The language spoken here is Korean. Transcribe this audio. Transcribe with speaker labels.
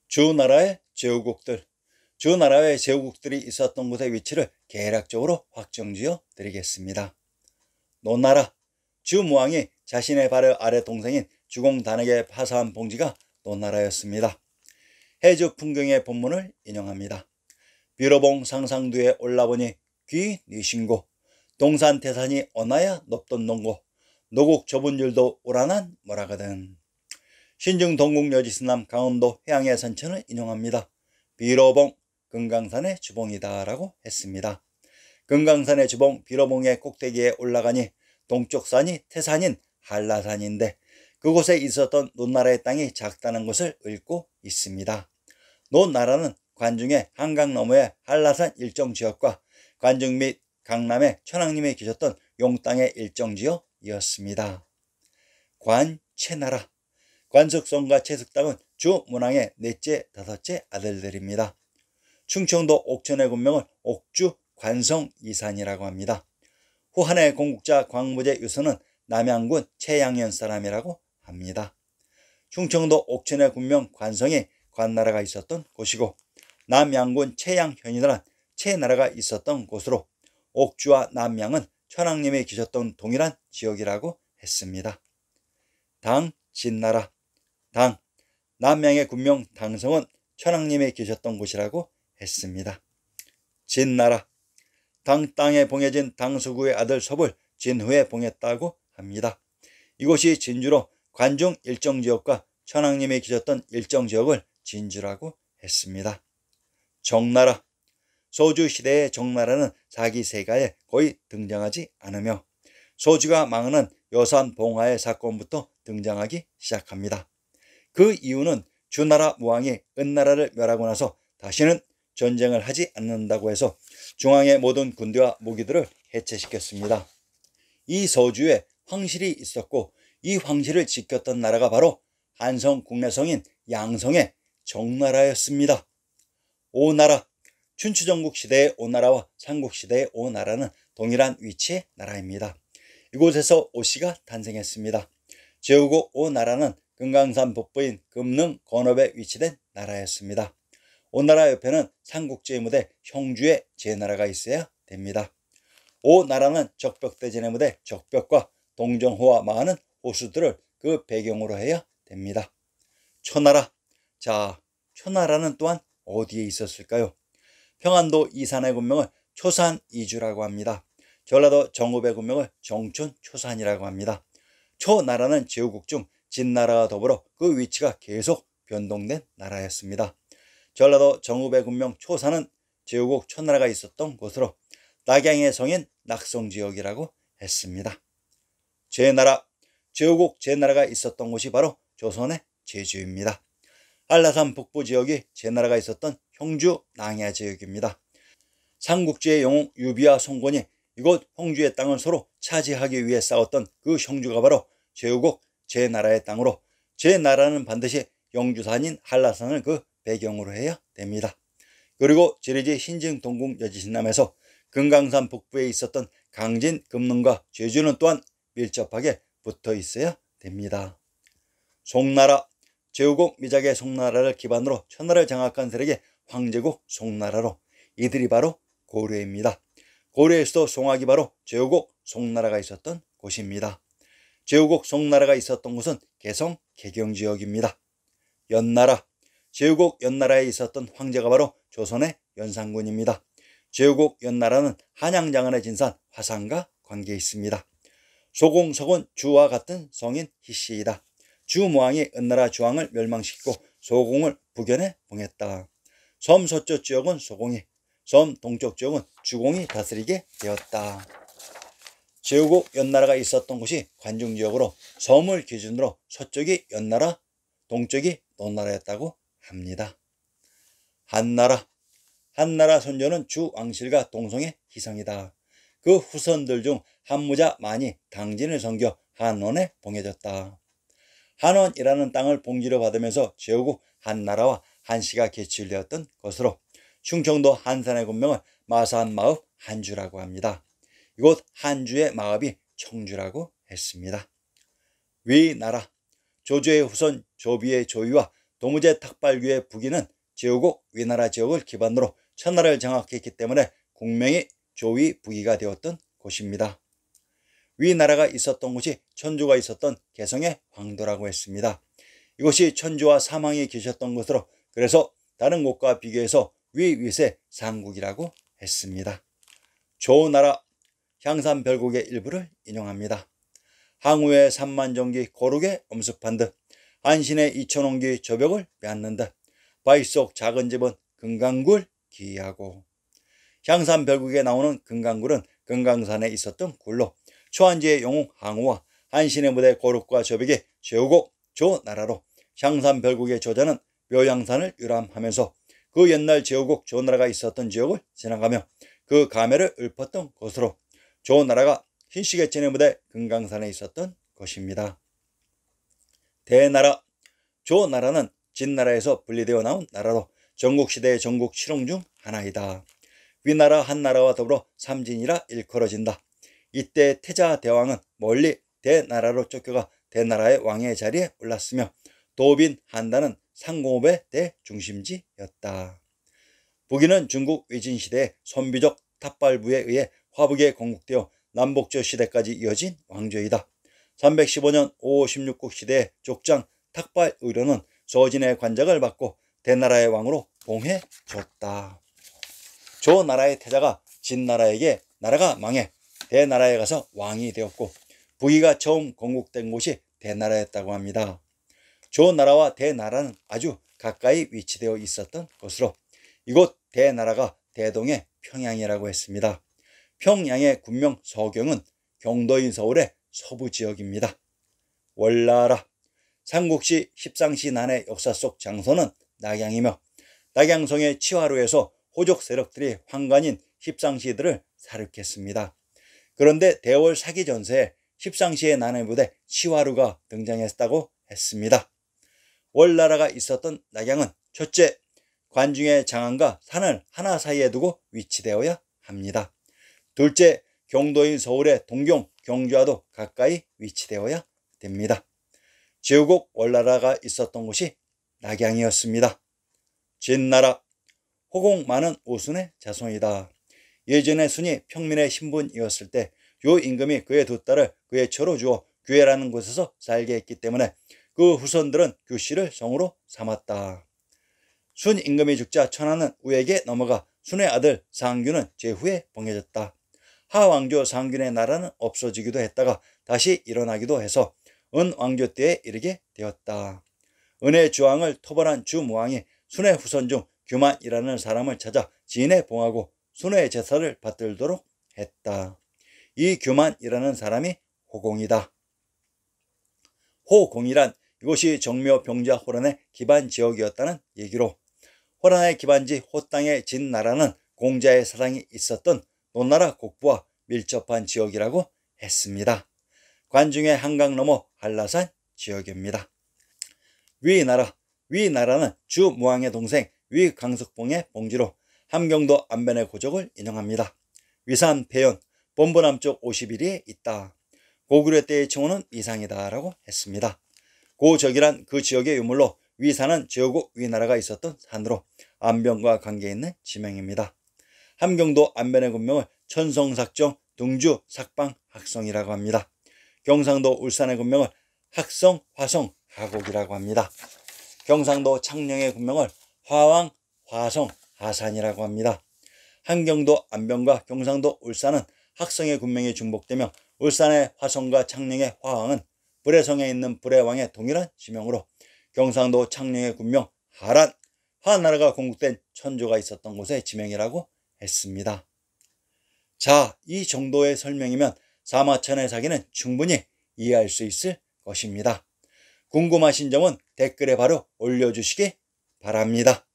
Speaker 1: 주나라의 제후국들. 주나라의 제후국들이 있었던 곳의 위치를 개략적으로 확정지어 드리겠습니다. 노나라. 주무왕이 자신의 발 아래 동생인 주공단에게 파사한 봉지가 노나라였습니다. 해주 풍경의 본문을 인용합니다. 비로봉 상상두에 올라보니 귀 니신고, 동산 태산이 어나야 높던 농고, 노국 좁은 줄도 오라난 뭐라거든. 신중 동국 여지스남 강원도 해양의 선천을 인용합니다. 비로봉 금강산의 주봉이다 라고 했습니다. 금강산의 주봉 비로봉의 꼭대기에 올라가니 동쪽 산이 태산인 한라산인데 그곳에 있었던 노나라의 땅이 작다는 것을 읊고 있습니다. 노나라는 관중의 한강 너머의 한라산 일정지역과 관중 및 강남의 천왕님이 계셨던 용땅의 일정지역이었습니다. 관채나라. 관석성과 채석당은 주문왕의 넷째, 다섯째 아들들입니다. 충청도 옥천의 군명을 옥주 관성이산이라고 합니다. 후한의 건국자 광무제 유서는 남양군 채양현 사람이라고 합니다. 충청도 옥천의 군명 관성이 관나라가 있었던 곳이고 남양군 채양현이란 채나라가 있었던 곳으로 옥주와 남양은 천왕님이 계셨던 동일한 지역이라고 했습니다. 당, 진나라. 당, 남양의 군명 당성은 천왕님이 계셨던 곳이라고 했습니다. 진나라. 당 땅에 봉해진 당수구의 아들 섭을 진후에 봉했다고 합니다. 이곳이 진주로 관중 일정지역과 천왕님이 계셨던 일정지역을 진주라고 했습니다. 정나라. 소주시대의 정나라는 사기세가에 거의 등장하지 않으며 소주가 망하는 여산봉화의 사건부터 등장하기 시작합니다. 그 이유는 주나라 무왕이 은나라를 멸하고 나서 다시는 전쟁을 하지 않는다고 해서 중앙의 모든 군대와 무기들을 해체시켰습니다. 이 서주에 황실이 있었고 이 황실을 지켰던 나라가 바로 한성 국내성인 양성의 정나라였습니다. 오나라. 춘추전국 시대의 오나라와 삼국시대의 오나라는 동일한 위치의 나라입니다. 이곳에서 오씨가 탄생했습니다. 제후국 오나라는 금강산 북부인 금능 건업에 위치된 나라였습니다. 오나라 옆에는 삼국지의 무대 형주의 제나라가 있어야 됩니다. 오나라는 적벽대전의 무대 적벽과 동정호와 마하는 호수들을 그 배경으로 해야 됩니다. 초나라. 자, 초나라는 또한 어디에 있었을까요? 평안도 이산의 군명을 초산이주라고 합니다. 전라도 정읍의 군명을 정촌초산이라고 합니다. 초나라는 제후국 중 진나라와 더불어 그 위치가 계속 변동된 나라였습니다. 전라도 정읍의 군명 초산은 제후국 초나라가 있었던 곳으로 낙양의 성인 낙성지역이라고 했습니다. 제나라. 제후국 제나라가 있었던 곳이 바로 조선의 제주입니다. 한라산 북부 지역이 제나라가 있었던 형주 낭야 지역입니다. 삼국지의 영웅 유비와 송건이 이곳 형주의 땅을 서로 차지하기 위해 싸웠던 그 형주가 바로 제후국 제나라의 땅으로 제나라는 반드시 영주산인 한라산을 그 배경으로 해야 됩니다. 그리고 지리지 신증 동국 여지신남에서 금강산 북부에 있었던 강진 금능과 제주는 또한 밀접하게 붙어 있어야 됩니다. 송나라. 제후국 미작의 송나라를 기반으로 천하를 장악한 세력의 황제국 송나라로 이들이 바로 고려입니다. 고려의 수도 송악이 바로 제후국 송나라가 있었던 곳입니다. 제후국 송나라가 있었던 곳은 개성 개경지역입니다. 연나라. 제후국 연나라에 있었던 황제가 바로 조선의 연산군입니다. 제후국 연나라는 한양장안의 진산 화산과 관계 있습니다. 소공석은 주와 같은 성인 희씨이다. 주무왕이 은나라 주왕을 멸망시키고 소공을 북연에 봉했다. 섬 서쪽 지역은 소공이, 섬 동쪽 지역은 주공이 다스리게 되었다. 제후국 연나라가 있었던 곳이 관중지역으로 섬을 기준으로 서쪽이 연나라, 동쪽이 노나라였다고 합니다. 한나라. 한나라 선조는 주왕실과 동성의 희성이다. 그 후손들 중 한무자 만이 당진을 섬겨 한원에 봉해졌다. 한원이라는 땅을 봉지로 받으면서 제후국 한나라와 한씨가 개출되었던 것으로 충청도 한산의 군명을 마산마읍 한주라고 합니다. 이곳 한주의 마읍이 청주라고 했습니다. 위나라. 조조의 후손 조비의 조위와 도무제 탁발규의 북위는 제후국 위나라 지역을 기반으로 천하를 장악했기 때문에 국명이 조위북위가 되었던 곳입니다. 위나라가 있었던 곳이 천주가 있었던 개성의 황도라고 했습니다. 이곳이 천주와 사망이 계셨던 곳으로 그래서 다른 곳과 비교해서 위윗의 상국이라고 했습니다. 조나라 향산별곡의 일부를 인용합니다. 항우의 삼만정기 거룩에 엄습한 듯 안신의 이천원기 저벽을 빼앗는 듯 바위 속 작은 집은 금강굴 기하고. 향산별곡에 나오는 금강굴은 금강산에 있었던 굴로 초안지의 영웅 항우와 안신의 무대 거룩과 저벽이 제후국 조나라로 향산별곡의 저자는 묘양산을 유람하면서 그 옛날 제후국 조나라가 있었던 지역을 지나가며 그 가매를 읊었던 곳으로 조나라가 흰시계천의 무대 금강산에 있었던 것입니다. 대나라 조나라는 진나라에서 분리되어 나온 나라로 전국시대의 전국 칠홍 중 하나이다. 위나라 한나라와 더불어 삼진이라 일컬어진다. 이때 태자 대왕은 멀리 대나라로 쫓겨가 대나라의 왕의 자리에 올랐으며 도빈 한단은 상공업의 대중심지였다. 북위는 중국 위진시대의 선비족 탑발부에 의해 화북에 건국되어 남복조 시대까지 이어진 왕조이다. 315년 5호 16국 시대의 족장 탁발 의료는 서진의 관작을 받고 대나라의 왕으로 봉해줬다. 조나라의 태자가 진나라에게 나라가 망해 대나라에 가서 왕이 되었고 북위가 처음 건국된 곳이 대나라였다고 합니다. 조나라와 대나라는 아주 가까이 위치되어 있었던 것으로 이곳 대나라가 대동의 평양이라고 했습니다. 평양의 군명 서경은 경도인 서울의 서부 지역입니다. 월나라 삼국시 십상시 난의 역사 속 장소는 낙양이며 낙양성의 치화루에서 호족 세력들이 황관인 십상시들을 살육했습니다. 그런데 대월 사기 전세에 십상시의 난의 부대 치화루가 등장했다고 했습니다. 월나라가 있었던 낙양은 첫째, 관중의 장안과 산을 하나 사이에 두고 위치되어야 합니다. 둘째, 경도인 서울의 동경, 경주와도 가까이 위치되어야 됩니다. 제후국 월나라가 있었던 곳이 낙양이었습니다. 진나라 호공 많은 오순의 자손이다. 예전에 순이 평민의 신분이었을 때 요 임금이 그의 두 딸을 그의 처로 주어 규해라는 곳에서 살게 했기 때문에 그 후손들은 규씨를 성으로 삼았다. 순 임금이 죽자 천하는 우에게 넘어가 순의 아들 상균은 제후에 봉해졌다. 하왕조 상균의 나라는 없어지기도 했다가 다시 일어나기도 해서 은왕조 때에 이르게 되었다. 은의 주왕을 토벌한 주무왕이 순의 후손 중 규만이라는 사람을 찾아 지인에 봉하고 순의 제사를 받들도록 했다. 이 규만이라는 사람이 호공이다. 호공이란 이곳이 정묘 병자 호란의 기반 지역이었다는 얘기로 호란의 기반지 호땅의 진나라는 공자의 사랑이 있었던 노나라 국부와 밀접한 지역이라고 했습니다. 관중의 한강 너머 한라산 지역입니다. 위나라는 주무왕의 동생 위강석봉의 봉지로 함경도 안변의 고적을 인용합니다. 위산 배연 본부 남쪽 51리에 있다. 고구려 때의 청호는 이상이다 라고 했습니다. 고적이란 그 지역의 유물로 위산은 제후국 위나라가 있었던 산으로 안변과 관계있는 지명입니다. 함경도 안변의 군명을 천성삭정 둥주 삭방 학성이라고 합니다. 경상도 울산의 군명을 학성 화성 하곡이라고 합니다. 경상도 창녕의 군명을 화왕 화성 하산이라고 합니다. 함경도 안변과 경상도 울산은 학성의 군명이 중복되며 울산의 화성과 창녕의 화왕은 불해성에 있는 불해왕의 동일한 지명으로 경상도 창녕의 군명 하란, 하나라가 건국된 천조가 있었던 곳의 지명이라고 했습니다. 자, 이 정도의 설명이면 사마천의 사기는 충분히 이해할 수 있을 것입니다. 궁금하신 점은 댓글에 바로 올려주시기 바랍니다.